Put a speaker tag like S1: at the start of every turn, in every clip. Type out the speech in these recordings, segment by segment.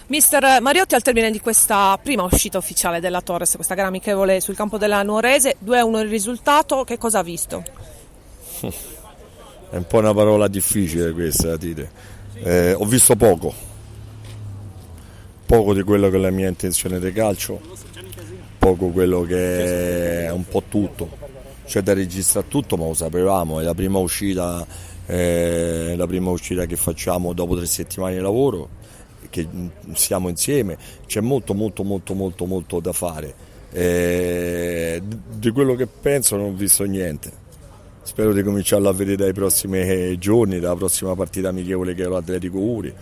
S1: Mister Mariotti, al termine di questa prima uscita ufficiale della Torres, questa gara amichevole sul campo della Nuorese, 2-1 il risultato, che cosa ha visto?
S2: È un po' una parola difficile questa, Tite. Ho visto poco di quello che è la mia intenzione di calcio, poco quello che è un po' tutto. C'è da registrare tutto, ma lo sapevamo, è la prima uscita che facciamo dopo 3 settimane di lavoro, che siamo insieme, c'è molto da fare. Di quello che penso non ho visto niente. Spero di cominciarlo a vedere dai prossimi giorni, dalla prossima partita amichevole che è l'Atletico Uri.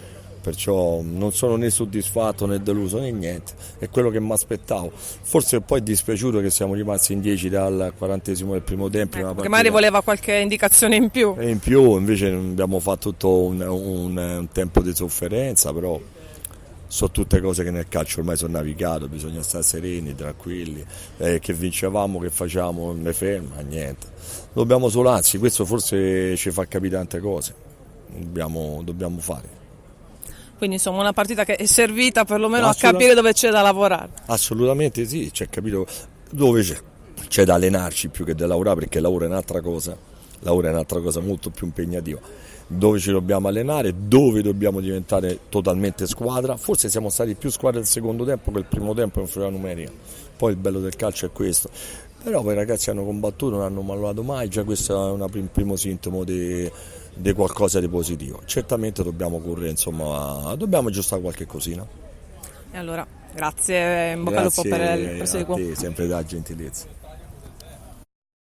S2: Perciò non sono né soddisfatto né deluso né niente, è quello che mi aspettavo. Forse poi è dispiaciuto che siamo rimasti in 10 dal 40° del primo tempo.
S1: Che magari voleva qualche indicazione in più.
S2: E in più invece abbiamo fatto tutto un tempo di sofferenza, però sono tutte cose che nel calcio ormai sono navigato, bisogna stare sereni, tranquilli, che vincevamo, che facciamo, non ne ferma, niente. Dobbiamo solo, anzi questo forse ci fa capire tante cose, dobbiamo fare.
S1: Quindi insomma una partita che è servita perlomeno a capire dove c'è da lavorare.
S2: Assolutamente sì, c'è capito dove c'è da allenarci più che da lavorare, perché il lavoro è un'altra cosa, molto più impegnativa. Dove ci dobbiamo allenare, dove dobbiamo diventare totalmente squadra. Forse siamo stati più squadra del secondo tempo che il primo tempo in inferiorità numerica. Poi il bello del calcio è questo. Però poi i ragazzi hanno combattuto, non hanno mollato mai, già questo è un primo sintomo di qualcosa di positivo. Certamente dobbiamo correre, insomma, dobbiamo aggiustare qualche cosina.
S1: E allora, grazie, in bocca al lupo per il proseguo.
S2: Grazie a te, sempre da gentilezza.